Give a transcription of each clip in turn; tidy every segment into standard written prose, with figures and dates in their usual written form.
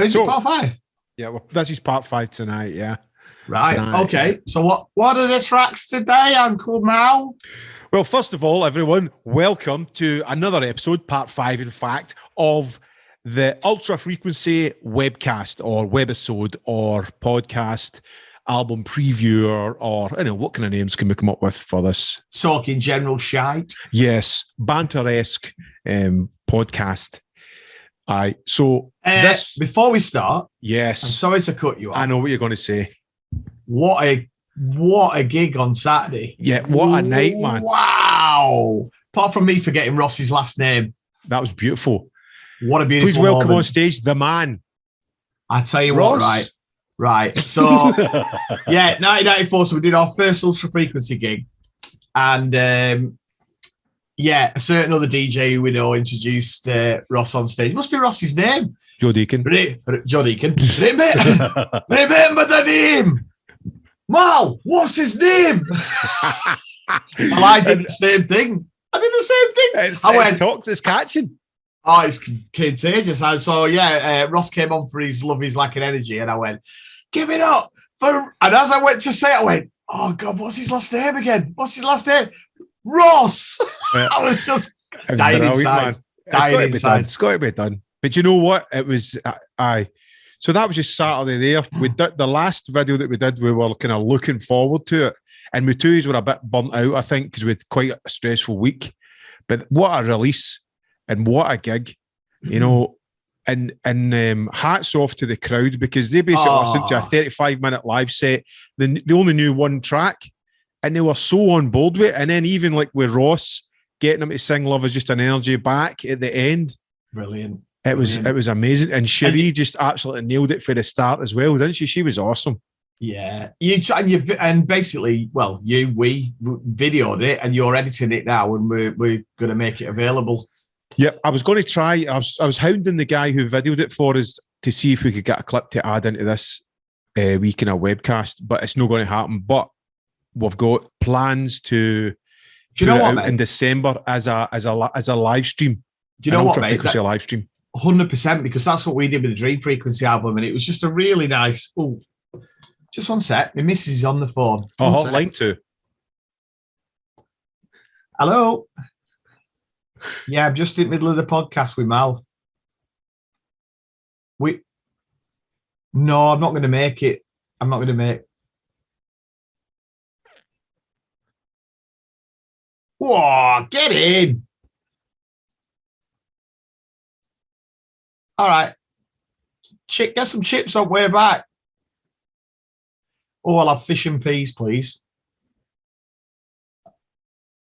Is it part 5? Yeah, well, this is part 5 tonight, yeah. Right, tonight. Okay. So what are the tracks today, Uncle Mal? Well, first of all, everyone, welcome to another episode, part 5, in fact, of the Ultra Frequency webcast or webisode or podcast album preview or I don't know, what kind of names can we come up with for this? Talking general shite. Yes, banter-esque podcast. So before we start, yes, I'm sorry to cut you off. I know what you're going to say. What a gig on Saturday. Yeah, what a night, man. Wow. Apart from me forgetting Ross's last name. That was beautiful. What a beautiful Please welcome moment. on stage the man. I tell you Ross. what, right. So, 1994, so we did our first Ultra Frequency gig. And, a certain other DJ who we know introduced Ross on stage. It must be Ross's name. Joe Deacon. Joe Deacon. Remember the name. Mal, what's his name? Well, I did the same thing. It's catching. Oh, it's contagious. And so, Ross came on for his Love Is Like an Energy, and I went, give it up. And as I went to say it, I went, oh, God, what's his last name again? What's his last name? Ross. Yeah. I was just dying inside. It's got to be done. But you know what? It was, So that was just Saturday there. We did the last video that we did, we were kind of looking forward to it. And we too were a bit burnt out, I think, because we had quite a stressful week. But what a release and what a gig, you know. And hats off to the crowd, because they basically listened to a 35-minute live set. They only knew one track, and they were so on board with it. And then even like with Ross, getting them to sing Love Is Just an Energy back at the end. Brilliant. It was amazing. And Cherie just absolutely nailed it for the start as well, didn't she? She was awesome. Yeah. We videoed it, and you're editing it now, and we're going to make it available. Yeah, I was going to try. I was hounding the guy who videoed it for us to see if we could get a clip to add into this week in a webcast, but it's not going to happen. But we've got plans to do you know what, in December as a live stream. Do you know what, mate? A live stream. 100%, because that's what we did with the Dream Frequency album, and it was just a really nice. Oh, just one sec. My missus is on the phone. Line 2. Hello. Yeah, I'm just in the middle of the podcast with Mal. No, I'm not going to make it. Whoa, get in. All right. Get some chips on way back. Oh, I'll have fish and peas, please.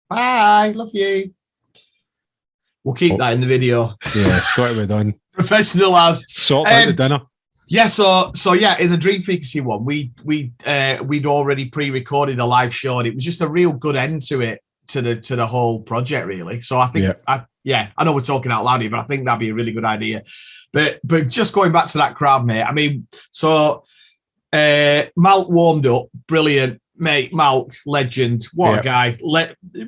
Bye. Love you. We'll keep that in the video. Yeah, it's got to be done. Professional as. Sort out the dinner. Yeah, so in the Dream Frequency one, we'd already pre-recorded a live show, and it was just a real good end to it, to the whole project, really. So I think, I know we're talking out loud here, but I think that'd be a really good idea. But just going back to that crowd, mate. I mean, so Malk warmed up, brilliant, mate. Malk, legend, what a guy.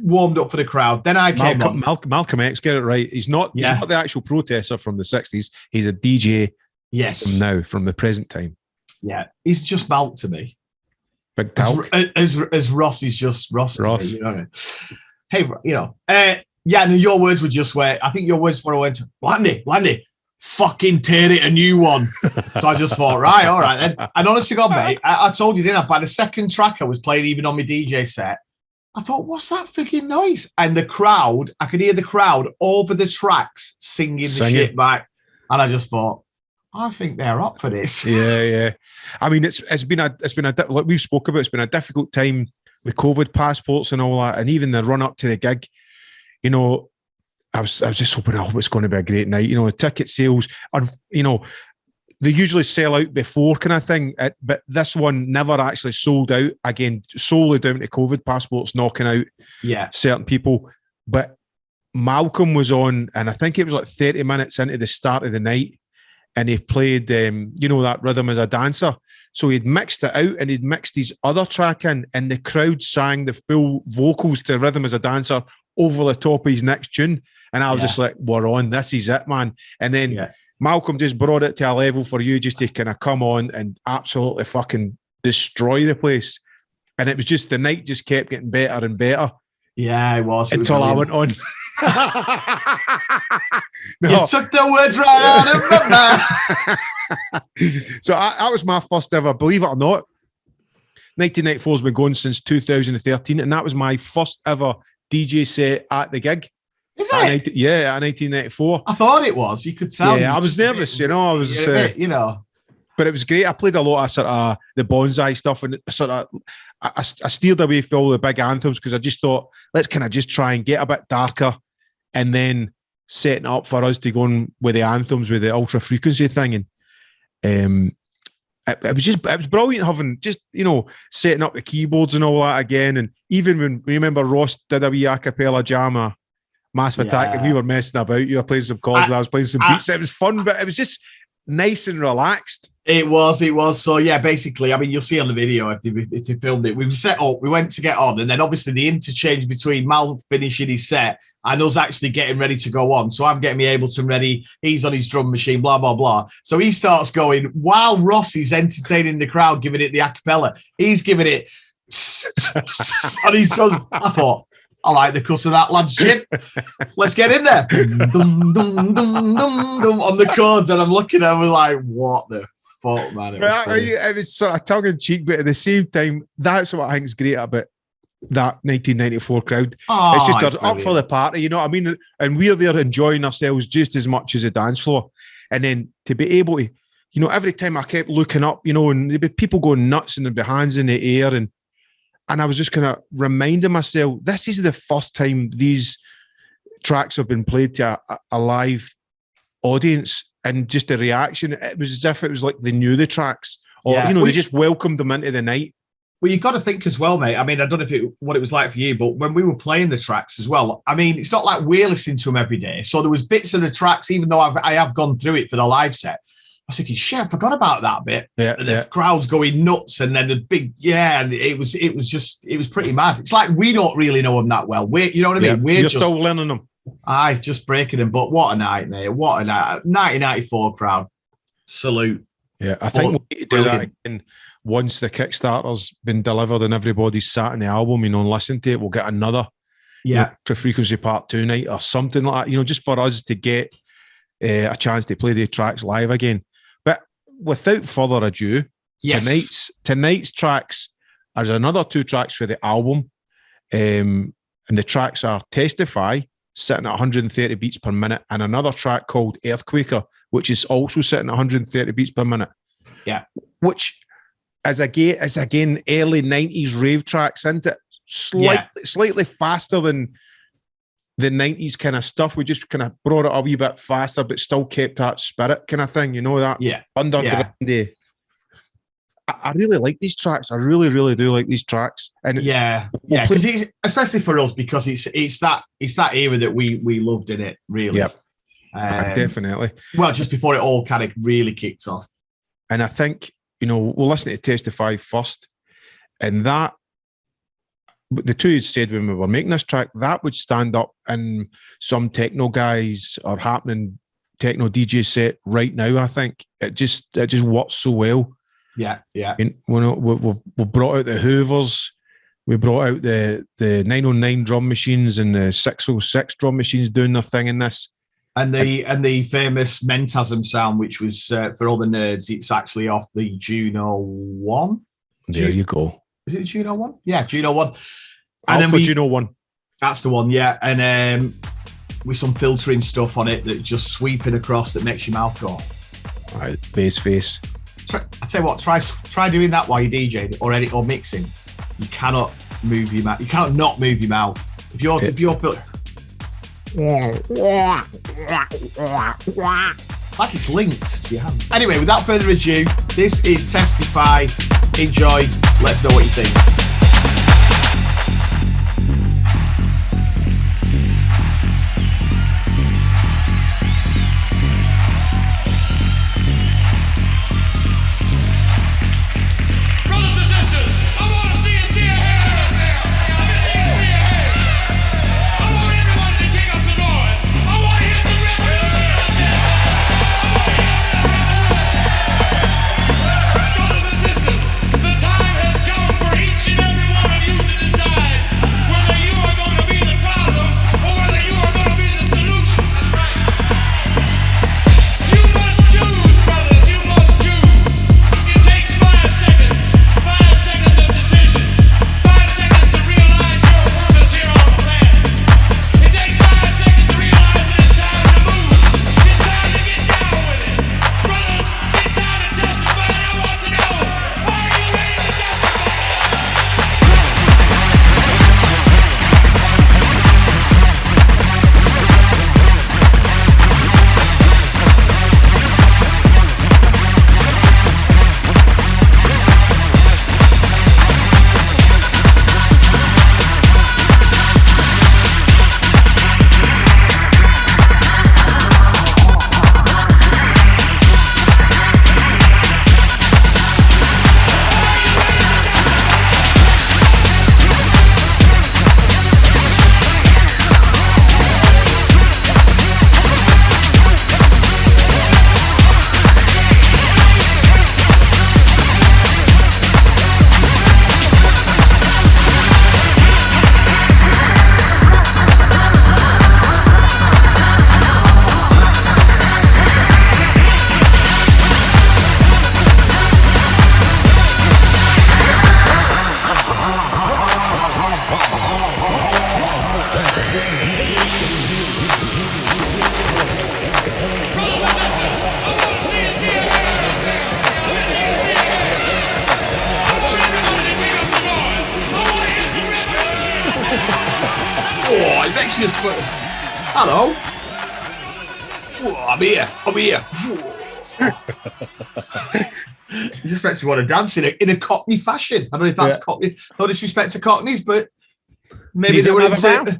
Warmed up for the crowd. Then I came on. Malcolm X, get it right. He's not the actual protester from the 60s. He's a DJ. Yes. From the present time. Yeah, he's just Malk to me. Big talk. As Ross is just Ross. To me, you know. Hey, you know. Your words were just where I think your words were went, Landy, fucking tear it a new one. So I just thought, right, all right then. And honestly, God, mate, I told you, didn't I? By the second track I was playing, even on my DJ set, I thought, what's that freaking noise? And the crowd, I could hear the crowd over the tracks singing the shit back, and I just thought, I think they're up for this. Yeah. I mean, it's been like we've spoke about. It's been a difficult time with COVID passports and all that, and even the run up to the gig. You know, I was just hoping, it's going to be a great night. You know, ticket sales, you know, they usually sell out before kind of thing, but this one never actually sold out. Again, solely down to COVID passports knocking out certain people. But Malcolm was on, and I think it was like 30 minutes into the start of the night. And he played, that Rhythm as a Dancer. So he'd mixed it out, and he'd mixed his other track in, and the crowd sang the full vocals to Rhythm as a Dancer over the top of his next tune. And I was just like, we're on, this is it, man. And then Malcolm just brought it to a level for you just to kind of come on and absolutely fucking destroy the place. And it was just, the night just kept getting better and better. Yeah, it was. Until I went on. No. You took the words right out of my mouth. So that was my first ever, believe it or not. 1994 has been going since 2013, and that was my first ever DJ set at the gig. Is it? Yeah, at 1994. I thought it was. You could tell. Yeah, I was nervous, you know. I was, you know. But it was great. I played a lot of sort of the bonsai stuff, and sort of I steered away from all the big anthems because I just thought, let's kind of just try and get a bit darker, and then setting up for us to go on with the anthems with the ultra frequency thing, and it was brilliant having just, you know, setting up the keyboards and all that again. And even when remember Ross did a wee a cappella jam, Massive Attack, and we were messing about. You were playing some chords, and I was playing some beats. It was fun, but it was just nice and relaxed. It was. So yeah, basically, I mean, you'll see on the video if you filmed it. We were set up, we went to get on, and then obviously the interchange between Mal finishing his set and us actually getting ready to go on. So I'm getting me Ableton ready. He's on his drum machine, blah blah blah. So he starts going while Ross is entertaining the crowd, giving it the a cappella. He's giving it on his drums. I thought, I like the cut of that lad's chin. Let's get in there. Dum, dum, dum, dum, dum, on the chords, and I'm looking at him like, what the fuck, man? It was sort of tongue in cheek, but at the same time, that's what I think is great about that 1994 crowd. It's just they're up for the party, you know what I mean? And we're there enjoying ourselves just as much as the dance floor. And then to be able to, you know, every time I kept looking up, you know, and there'd be people going nuts and there'd be hands in the air, and I was just kind of reminding myself, this is the first time these tracks have been played to a live audience, and just the reaction, it was as if it was like they knew the tracks, or, you know, they just welcomed them into the night. Well, you've got to think as well, mate. I mean, I don't know what it was like for you, but when we were playing the tracks as well, I mean, it's not like we're listening to them every day. So there was bits of the tracks, even though I have gone through it for the live set, I was thinking, shit, I forgot about that bit. Yeah, the crowd's going nuts, and then the big, and it was pretty mad. It's like we don't really know them that well. You know what I mean? We're just still learning them. Just breaking them. But what a night, mate! What a night! 1994 crowd, salute. Yeah, I think we need to do that again once the Kickstarter's been delivered and everybody's sat in the album, you know, and listened to it. We'll get another, Ultra Frequency Part 2 night or something like that. You know, just for us to get a chance to play the tracks live again. Without further ado, tonight's tracks, there's another 2 tracks for the album, and the tracks are Testify, sitting at 130 beats per minute, and another track called Earthquaker, which is also sitting at 130 beats per minute. Yeah, which is again early 90s rave tracks, isn't it? Slightly faster than the 90s kind of stuff. We just kind of brought it a wee bit faster, but still kept that spirit kind of thing, you know, that underground. I really like these tracks. I really, really do like these tracks. And because it's especially for us, because it's that era that we loved in it, really. Yep. Definitely. Well, just before it all kind of really kicked off. And I think, you know, we'll listen to Testify first, and that, the 2 you said when we were making this track, that would stand up in some techno guys or happening techno DJ set right now. I think it just works so well. Yeah. And we've brought out the Hoovers, we brought out the 909 drum machines and the 606 drum machines doing their thing in this. And the famous Mentasm sound, which was for all the nerds, it's actually off the Juno 1. There you go. Is it Juno 1? Yeah, Juno 1. And then Juno 1. That's the one, yeah. And with some filtering stuff on it that just sweeping across that makes your mouth go. All right, bass face. I tell you what, try doing that while you're DJing or edit or mixing. You cannot move your mouth. You cannot not move your mouth. If you're it's like it's linked to your hand. Anyway, without further ado, this is Testify. Enjoy. Let us know what you think. just went, hello. Ooh, I'm here. He just makes me want to dance in a Cockney fashion. I don't know if that's Cockney. No disrespect to Cockneys, but maybe they were into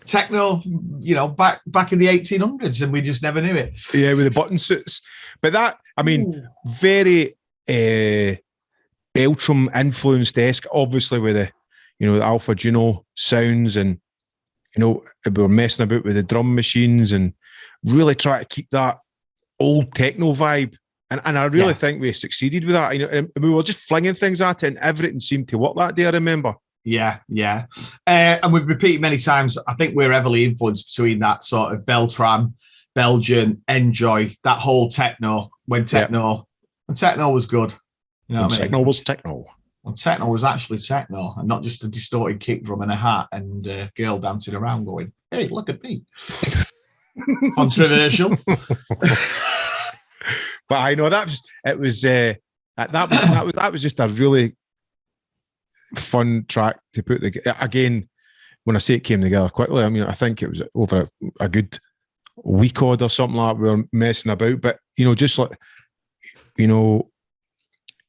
techno, back in the 1800s, and we just never knew it. Yeah, with the button suits. But that, I mean, very Beltram influenced-esque, obviously with the, the Alpha Juno sounds, and, we were messing about with the drum machines and really try to keep that old techno vibe. And I really think we succeeded with that. And we were just flinging things at it, and everything seemed to work that day, I remember. Yeah. And we've repeated many times, I think we're heavily influenced between that sort of Beltram, Belgian, Enjoy, that whole techno, when techno was good. You know what I mean? Techno was techno. When techno was actually techno, and not just a distorted kick drum and a hat and a girl dancing around going, hey, look at me. Controversial. But I know that was just a really fun track to put again. When I say it came together quickly, I mean, I think it was over a good week odd or something like that. We were messing about, but just like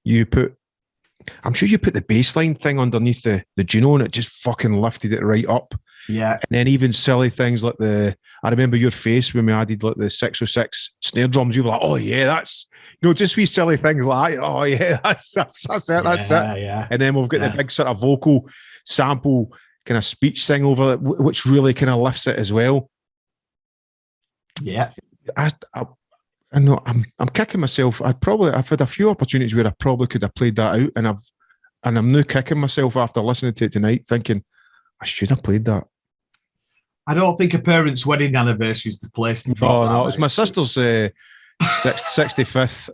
you put, I'm sure you put the baseline thing underneath the Juno, and it just fucking lifted it right up. Yeah. And then even silly things like I remember your face when we added like the 606 snare drums. You were like, oh yeah, that's, just wee silly things like that. Oh yeah, that's it. That's it. Yeah. And then we've got the big sort of vocal sample kind of speech thing over it, which really kind of lifts it as well. Yeah. I know I'm kicking myself. I've had a few opportunities where I probably could have played that out, and I'm now kicking myself after listening to it tonight, thinking I should have played that. I don't think a parent's wedding anniversary is the place to drop that. No, it was my sister's 65th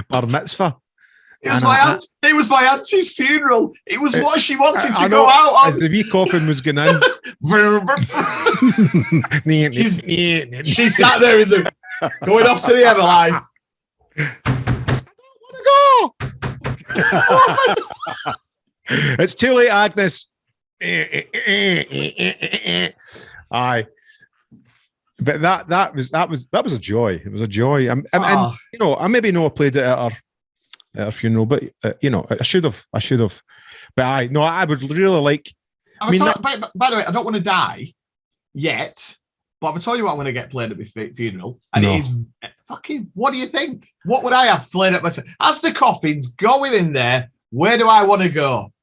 bar mitzvah. It was my auntie's funeral. It was what she wanted to go out on. As the wee coffin was going in. she sat there going off to the Everlife. I don't want to go. It's too late, Agnes. Aye. But that was a joy. It was a joy. And I maybe not played it at her funeral, but I should have. But I would really like. By the way, I don't want to die yet, but I'll tell you what I'm going to get played at my funeral, and it is fucking. What do you think? What would I have played at myself? As the coffin's going in there, where do I want to go?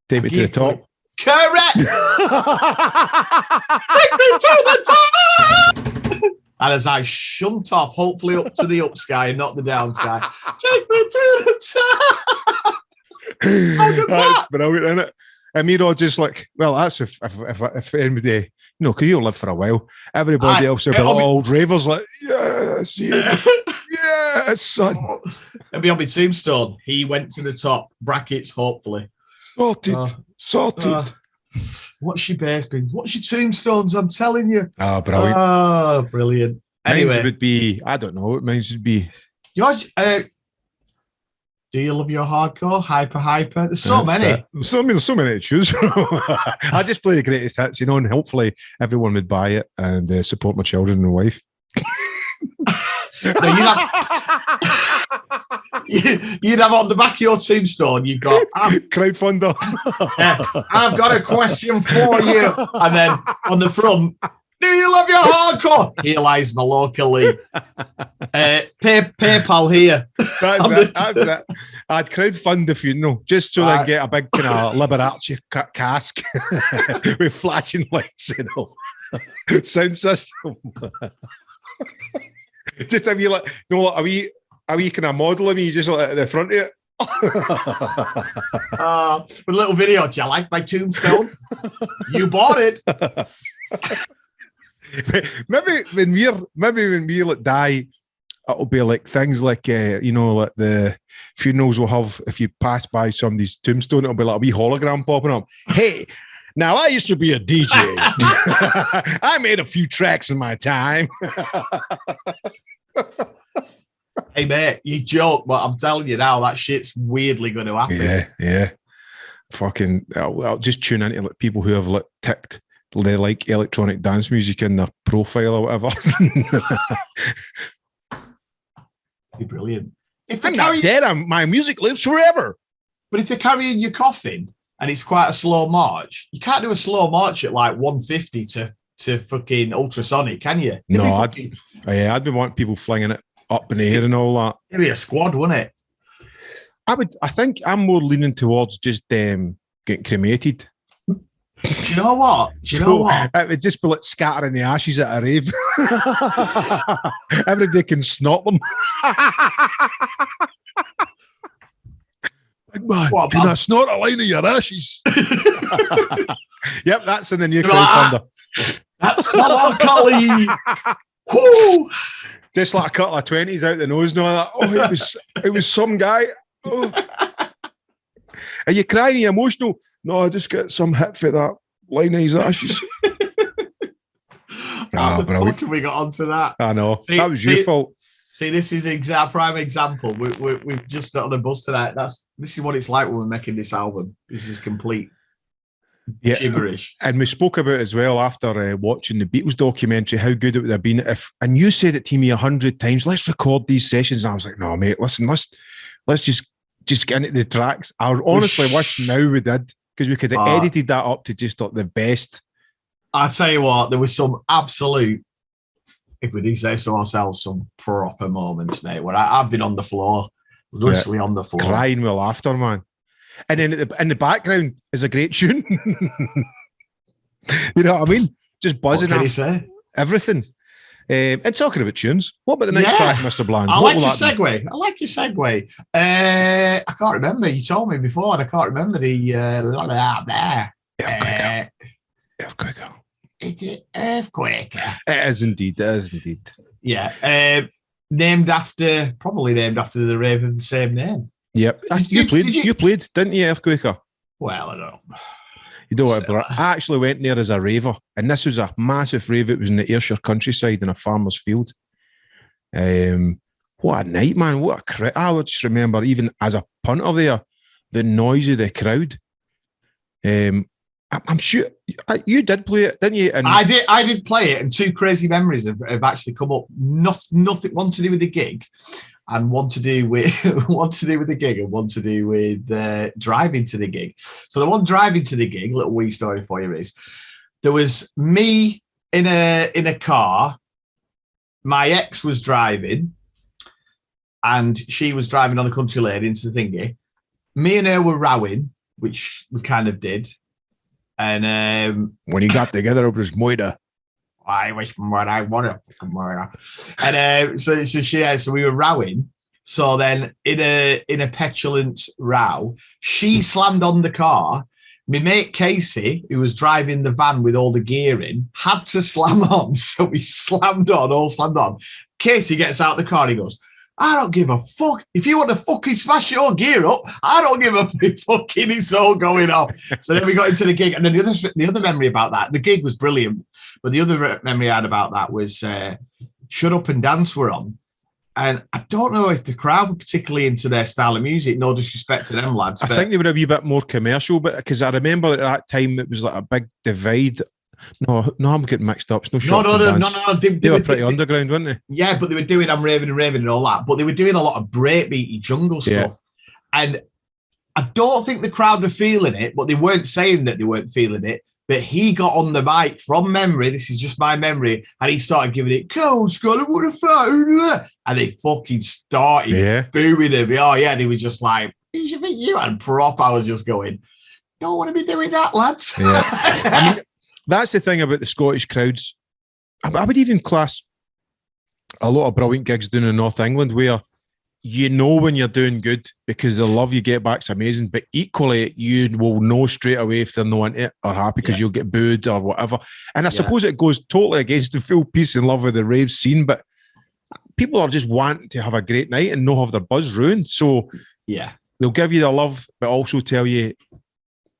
Take me to the top. Correct. Take me to the top. And as I shunt off, hopefully up to the up sky and not the down sky, take me to the top. How good's that? Brilliant, isn't it? And me all just like, well, that's if anybody, because you'll live for a while. Everybody else will be like old ravers, like, yes, yes, son. It'll be on my tombstone. He went to the top. Brackets, hopefully. Sorted. What's your base been? What's your tombstones? I'm telling you. Oh, brilliant. Oh, brilliant. Anyway, mine would be, I don't know what mine would be. Yours, do you love your hardcore? Hyper? There's so many. There's so many to choose from. I just play the greatest hits, and hopefully everyone would buy it and support my children and wife. No, you'd have on the back of your tombstone, you've got crowdfunder. I've got a question for you. And then on the front, do you love your hardcore? Here lies Mallorca Lee. PayPal here. That's it. I'd crowdfund the funeral just so I get a big kind of Liberace cask with flashing lights and all. Sound system. Just have you like, a wee kind of model of me just like at the front of it. With a little video. Do you like my tombstone? You bought it. maybe when we like die, it'll be like things like like the funerals will have, if you pass by somebody's tombstone, it'll be like a wee hologram popping up. Hey, now I used to be a DJ. I made a few tracks in my time. Hey mate, you joke, but I'm telling you now, that shit's weirdly going to happen. Yeah. fucking, I'll just tune into like people who have like ticked they like electronic dance music in their profile or whatever. Be brilliant. If I'm not dead. My music lives forever. But if they're carrying your coffin and it's quite a slow march, you can't do a slow march at like 150 to fucking ultrasonic, can you? No, I'd be wanting people flinging it up in the air and all that. It'd be a squad, wouldn't it? I think I'm more leaning towards just getting cremated. Do you know what? It would just be like scattering the ashes at a rave. Everybody can snort them. Big man, can I snort a line of your ashes? Yep, that's in the new crowdfunder. That's melancholy. Woo! Just like a couple of 20s out the nose and all that. Oh, it was some guy. Oh. Are you crying? Are you emotional? No, I just get some hit for that line of his ashes. How the fuck have we got onto that? I know. That was your fault. See, this is a prime example. We've just got on a bus tonight. This is what it's like when we're making this album. This is complete gibberish. And we spoke about as well after watching the Beatles documentary how good it would have been if. And you said it to me 100 times. Let's record these sessions. And I was like, no, mate. Listen, let's just get into the tracks. I honestly wish now we did, because we could have edited that up to just like the best. I tell you what, there was some absolute, if we do say so ourselves, some proper moments, mate, where I've been on the floor, literally on the floor. Crying with laughter, man. And then in the background is a great tune. You know what I mean? Just buzzing off everything. And talking about tunes, what about the next track, Mr. Bland? I like your segue. I can't remember. You told me before, and I can't remember the Earthquaker. Is it Earthquaker? It is indeed. Yeah. Probably named after the rave of the same name. Yep. You played, didn't you, Earthquaker? Well, I don't know. You know what, bro? I actually went there as a raver, and this was a massive rave. It was in the Ayrshire countryside in a farmer's field. What a night, man. What a crowd. I would just remember, even as a punter there, the noise of the crowd. I'm sure you did play it, didn't you? And I did play it, and two crazy memories have actually come up. Nothing, one to do with the gig, and one to do with the gig, and one to do with driving to the gig. So the one driving to the gig, little wee story for you is, there was me in a car. My ex was driving, and she was driving on a country lane into the thingy. Me and her were rowing, which we kind of did. And when you got together, it was Moira. I wish what I want to fucking Moira. And so we were rowing. So then in a petulant row, she slammed on the car. My mate Casey, who was driving the van with all the gear in, had to slam on. So we slammed on. Casey gets out the car and he goes, I don't give a fuck. If you want to fucking smash your gear up, I don't give a fucking, it's all going off. So then we got into the gig. And then the other memory about that, the gig was brilliant. But the other memory I had about that was Shut Up and Dance were on. And I don't know if the crowd were particularly into their style of music, no disrespect to them lads. I think they were a wee bit more commercial, but because I remember at that time it was like a big divide. No, I'm getting mixed up. It's no. They were pretty underground, weren't they? Yeah, but they were doing I'm Raving and all that. But they were doing a lot of breakbeaty jungle stuff. And I don't think the crowd were feeling it, but they weren't saying that they weren't feeling it. But he got on the mic from memory. This is just my memory. And he started giving it, "Cold Scholar, what a phone." And they fucking started booing him. Oh, yeah. They were just like, "Who you think you had?" Prop. I was just going, don't want to be doing that, lads. Yeah. I mean, that's the thing about the Scottish crowds. I would even class a lot of brilliant gigs down in North England where you know when you're doing good because the love you get back's amazing, but equally you will know straight away if they're not into it or happy because you'll get booed or whatever. And I suppose it goes totally against the full peace and love of the rave scene, but people are just wanting to have a great night and not have their buzz ruined. So they'll give you their love, but also tell you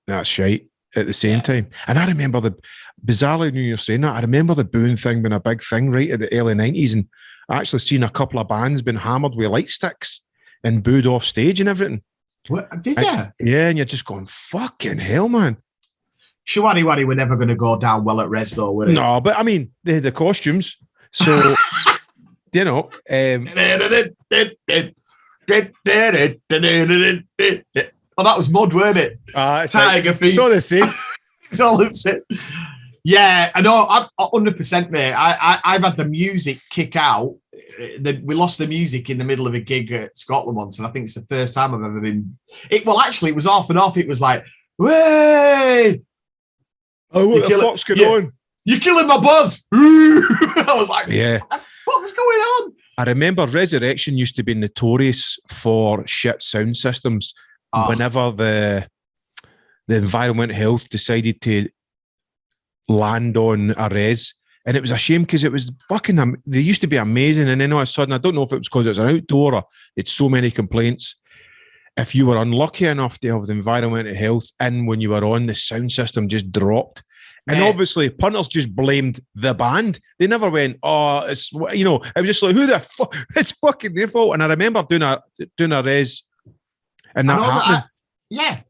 that's shite at the same time. And I remember bizarrely when you're saying that, I remember the booing thing being a big thing right at the early 90s, and I actually seen a couple of bands been hammered with light sticks and booed off stage and everything. What, did you? Yeah, and you're just going, fucking hell, man. Shawani Wani were never going to go down well at Res, though, were they? No, but I mean, they had the costumes. So, you know. Oh, that was Mud, weren't it? Tiger feet. It's all the same. It's all the same. Yeah, I know. 100%, mate. I've had the music kick out. We lost the music in the middle of a gig at Scotland once, and I think it's the first time I've ever been. Well, actually, it was off and off. It was like, "Way! Oh, what the fuck's going on? You're killing my buzz!" I was like, "Yeah, what the fuck's going on?" I remember Resurrection used to be notorious for shit sound systems. Whenever the Environment Health decided to land on a res, and it was a shame because it was fucking. They used to be amazing, and then all of a sudden, I don't know if it was because it was an outdoor or it's so many complaints. If you were unlucky enough to have the Environmental Health in when you were on, the sound system just dropped. And obviously, punters just blamed the band. They never went, "Oh, it's," you know. It was just like, "Who the fuck? It's fucking their fault." And I remember doing a res, and that happened.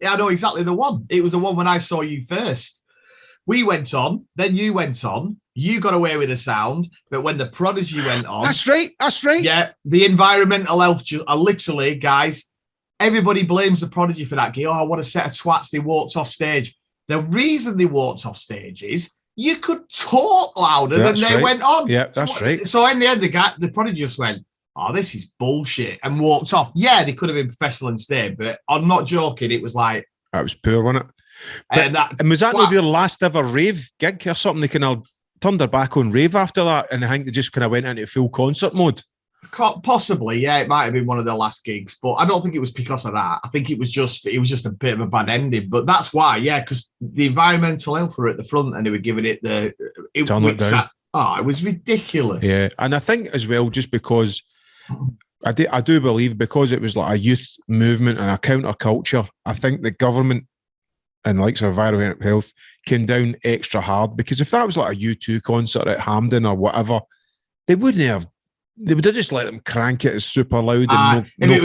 I know exactly the one. It was the one when I saw you first. We went on, then you went on. You got away with the sound, but when the Prodigy went on, that's right. Yeah, the Environmental Health are literally, guys. Everybody blames the Prodigy for that. Oh, what a set of twats! They walked off stage. The reason they walked off stage is you could talk louder than they went on. Yeah, that's right. So in the end, the Prodigy just went, "Oh, this is bullshit," and walked off. Yeah, they could have been professional and stayed, but I'm not joking. It was like, that was poor, wasn't it? And was that not their last ever rave gig or something? They kind of turned their back on rave after that, and I think they just kind of went into full concert mode. Possibly, yeah, it might have been one of their last gigs, but I don't think it was because of that. I think it was just a bit of a bad ending. But that's why, yeah, because the Environmental Health were at the front and they were giving it it was ridiculous. Yeah, and I think as well, just because I do believe because it was like a youth movement and a counterculture, I think the government and likes of Environmental Health came down extra hard, because if that was like a U2 concert at Hampden or whatever, they wouldn't have. They would have just let them crank it as super loud. And if it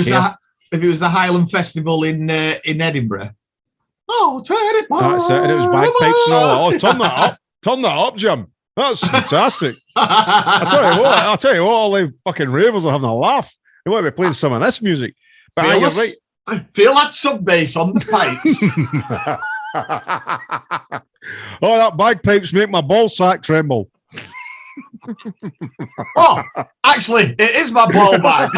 was the Highland Festival in Edinburgh, turn it. That's it, and it was bagpipes and all that. Oh, turn that up, Jim. That's fantastic. I'll tell you what, all the fucking ravers are having a laugh. They want to be playing some of this music. But you're right. I feel that sub bass on the pipes. That bagpipes make my ball sack tremble. Oh, actually, it is my ball bag.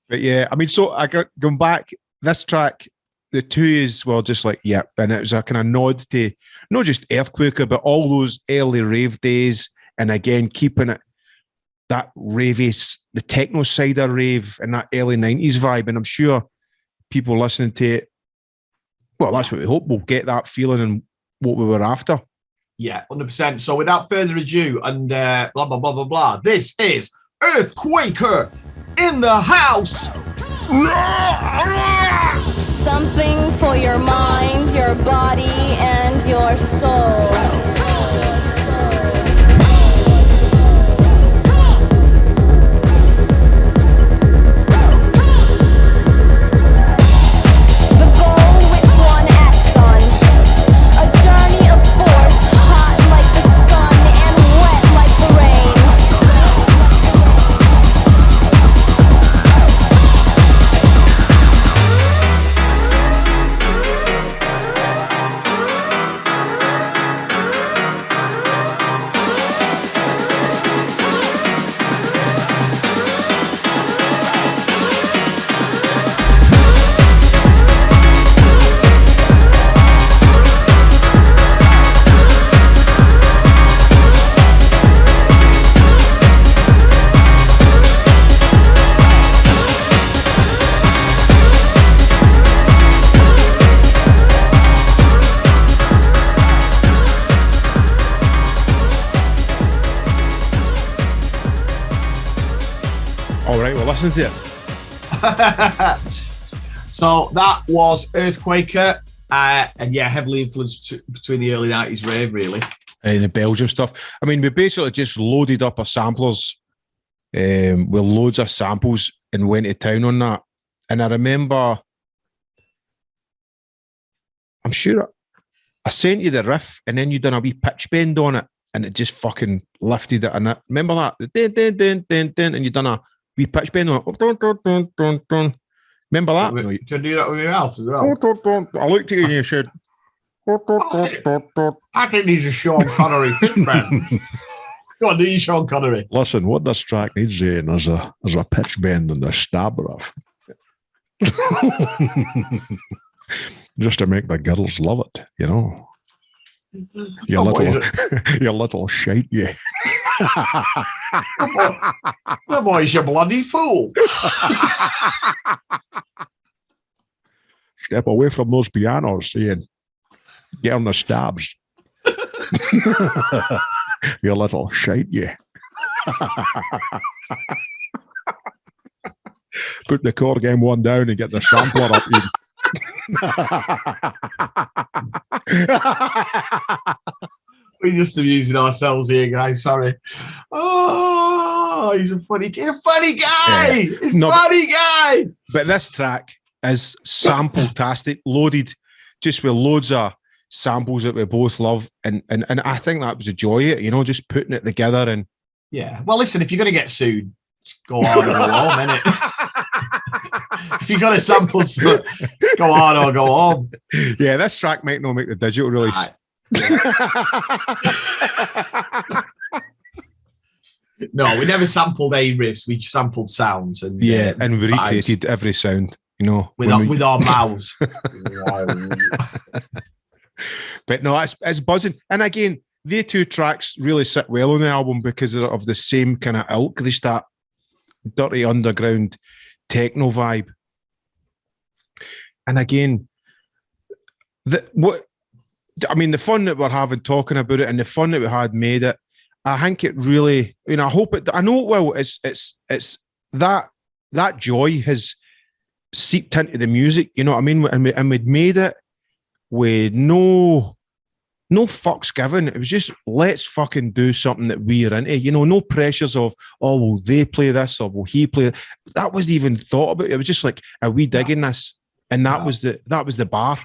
But yeah, I mean, so I got going back. This track, the two is just like, yeah, and it was a kind of nod to not just Earthquaker, but all those early rave days, and again keeping it that ravey, the techno side of rave, and that early 90s vibe. And I'm sure people listening to it, well, that's what we hope, will get that feeling and what we were after. Yeah, 100%. So without further ado, and blah, blah, blah, blah, blah, this is Earthquaker in the house. Something for your mind, your body, and your soul. Listen to it. So that was Earthquaker, and yeah, heavily influenced between the early 90s rave, really. And the Belgium stuff. I mean, we basically just loaded up our samplers with loads of samples and went to town on that. And I remember, I'm sure I sent you the riff and then you done a wee pitch bend on it and it just fucking lifted it. And remember that? The dun, dun, dun, dun, dun, and you done a wee pitch bend on it. Dun, dun, dun, dun, dun. Remember that? Can you do that with your mouth as well? I looked at you and you said, I think these are Sean Connery pitch bend. Go on, do you, Sean Connery? Listen, what this track needs doing is a pitch bend and a stab riff. Just to make the girls love it, you know. You little shite, yeah. The boy's a bloody fool. Step away from those pianos, Ian. Get on the stabs. You little shite, yeah. Put the core game one down and get the sampler up, Ian. We're just amusing ourselves here, guys. Sorry. Oh, he's a funny guy. Funny guy. Funny guy. But this track is sample-tastic, loaded, just with loads of samples that we both love, and I think that was a joy, you know, just putting it together. And yeah, well, listen, if you're gonna get sued, go hard or go home, innit? If you got a sample, go hard or go home. Yeah, this track might not make the digital release. Right. Yeah. No, we never sampled A riffs. We sampled sounds, and and we recreated every sound, you know, with our mouths. But no, it's buzzing. And again, the two tracks really sit well on the album because of the same kind of ilk. They start dirty underground techno vibe. And again, the fun that we're having talking about it and the fun that we had made it, I think it really, you know, I know it will. It's that joy has seeped into the music, you know what I mean? And we'd made it with no fucks given. It was just, let's fucking do something that we're into, you know, no pressures of, oh, will they play this or will he play? That wasn't even thought about. It was just like, are we digging this? And that was the bar.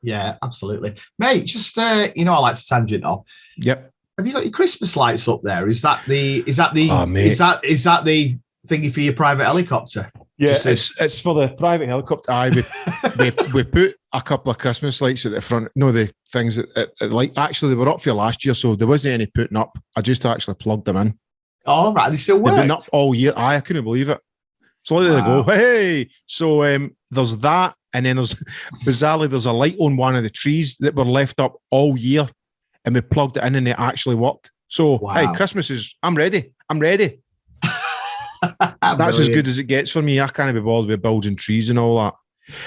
Yeah, absolutely. Mate, just you know, I like to tangent off. Yep. Have you got your Christmas lights up there? Is that the is that the thingy for your private helicopter? Yeah, it's for the private helicopter. We put a couple of Christmas lights at the front. No, the things that like actually they were up for last year, so there wasn't any putting up. I just actually plugged them in. Oh right, they still work. They've been up all year. I couldn't believe it. So there they go. Hey, so there's that, and then there's bizarrely there's a light on one of the trees that were left up all year, and we plugged it in and it actually worked. So hey, Christmas is. I'm ready. That's as good as it gets for me. I can't be bothered with building trees and all that.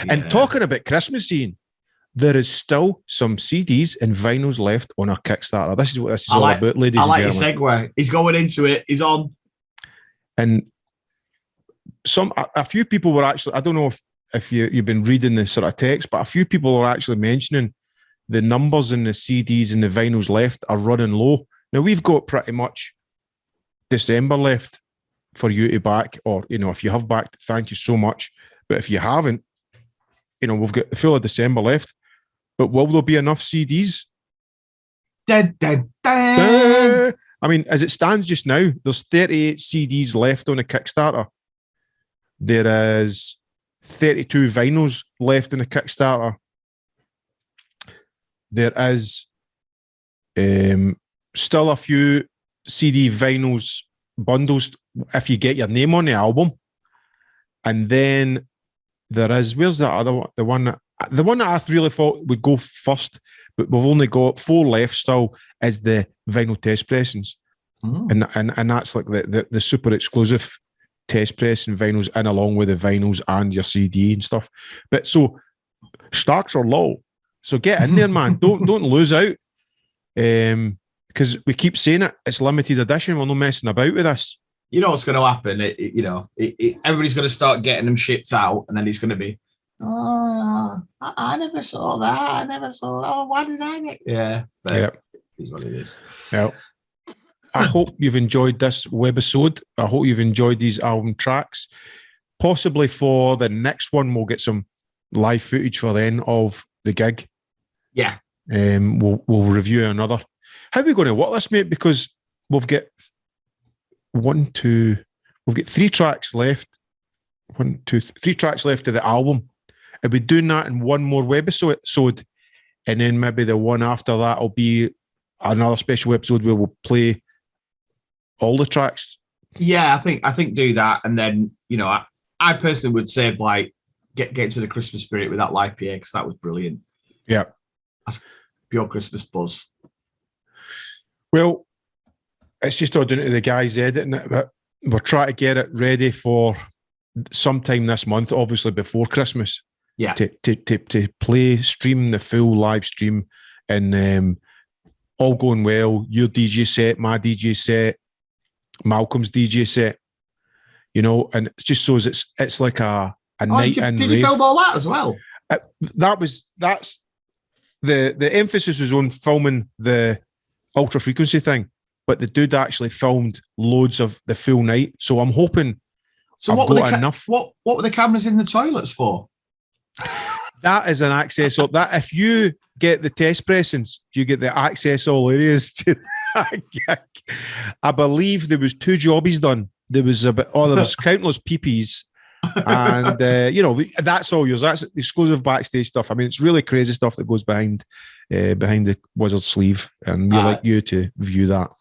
Yeah. And talking about Christmas scene, there is still some CDs and vinyls left on our Kickstarter. This is what this is all about, ladies and gentlemen. I like your segue. He's going into it. He's on. And a few people were actually, I don't know if you've been reading this sort of text, but a few people are actually mentioning the numbers in the CDs and the vinyls left are running low. Now, we've got pretty much December left for you to back, or, you know, if you have backed, thank you so much. But if you haven't, you know, we've got the full of December left. But will there be enough CDs? I mean, as it stands just now, there's 38 CDs left on the Kickstarter. There is 32 vinyls left in the Kickstarter. There is still a few CD vinyls bundles if you get your name on the album. And then there is, where's the other one? The one that I really thought would go first, but we've only got 4 left still, is the vinyl test pressings. And that's like the super exclusive test pressing vinyls in along with the vinyls and your CD and stuff. But so stocks are low. So get in there, man. Don't lose out. Because we keep saying it, it's limited edition. We're not messing about with this. You know what's going to happen? Everybody's going to start getting them shipped out, and then it's going to be, oh, I never saw that. I never saw that. Oh, why did I get? Yeah, but It's what it is. Yeah. I hope you've enjoyed this webisode. I hope you've enjoyed these album tracks. Possibly for the next one, we'll get some live footage for then of the gig. Yeah. We'll review another. How are we going to work this, mate? Because we've got we've got 3 tracks left. 1, 2, 3 tracks left of the album. Are we doing that in one more webisode? And then maybe the one after that will be another special episode where we'll play all the tracks. Yeah, I think do that. And then, you know, I personally would say like get into the Christmas spirit with that live PA, because that was brilliant. Yeah. That's pure Christmas buzz. Well, it's just all down to the guys editing it, but we're trying to get it ready for sometime this month, obviously before Christmas. Yeah. To play, stream the full live stream, and all going well. Your DJ set, my DJ set, Malcolm's DJ set, you know, and it just shows it's like a night in. Did you film all that as well? That's the emphasis was on filming the ultra frequency thing, but the dude actually filmed loads of the full night. So I'm hoping I've got enough. What were the cameras in the toilets for? That is an access. So that if you get the test pressings, you get the access all areas to that gig. I believe there was 2 jobbies done. There was there was countless peepees, and you know, that's all yours. That's exclusive backstage stuff. I mean, it's really crazy stuff that goes behind the wizard sleeve, and we like you to view that.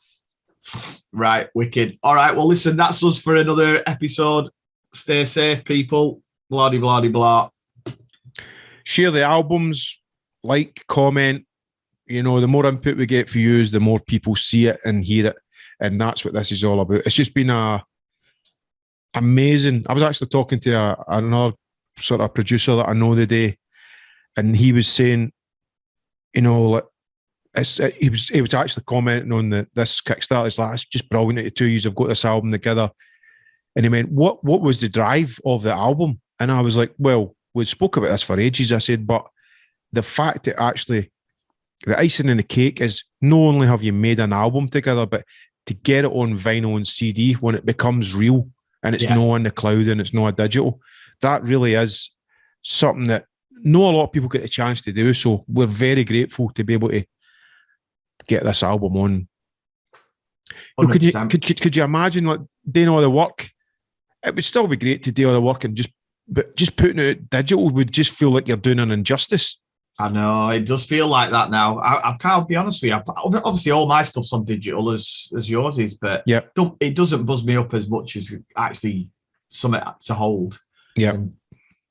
Right, wicked. All right, well, listen, that's us for another episode. Stay safe, people. Blah de blah de blah. Share the albums, like, comment. You know, the more input we get for you, the more people see it and hear it, and that's what this is all about. It's just been amazing. I was actually talking to another sort of producer that I know today, and he was saying, you know, like, he was actually commenting on this Kickstarter. It's like, it's just brilliant that the 2 years have got this album together. And he went, what was the drive of the album? And I was like, well, we spoke about this for ages. I said, but the fact that actually the icing in the cake is not only have you made an album together, but to get it on vinyl and CD when it becomes real and it's not on the cloud and it's not a digital, that really is something that not a lot of people get the chance to do. So we're very grateful to be able to get this album on. Could you imagine like doing all the work? It would still be great to do all the work, but just putting it out digital would just feel like you're doing an injustice. I know, it does feel like that now. I can't be honest with you. Obviously, all my stuff's on digital as yours is, but it doesn't buzz me up as much as actually something to hold and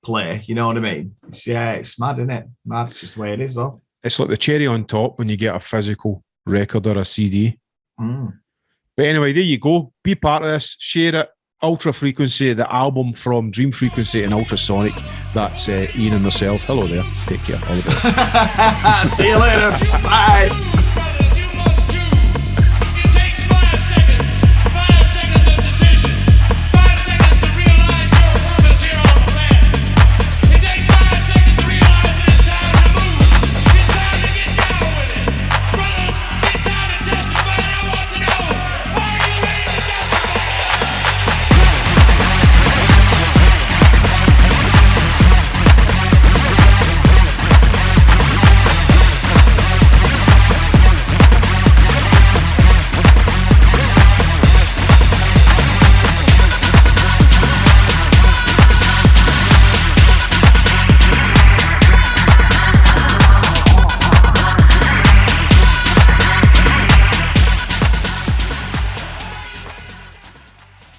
play. You know what I mean? It's mad, isn't it? Mad. It's just the way it is, though. It's like the cherry on top when you get a physical record or a CD. But anyway, there you go. Be part of this. Share it. Ultra Frequency, the album from Dream Frequency and Ultrasonic. That's Ian and myself. Hello there. Take care. All the best. See you later. Bye.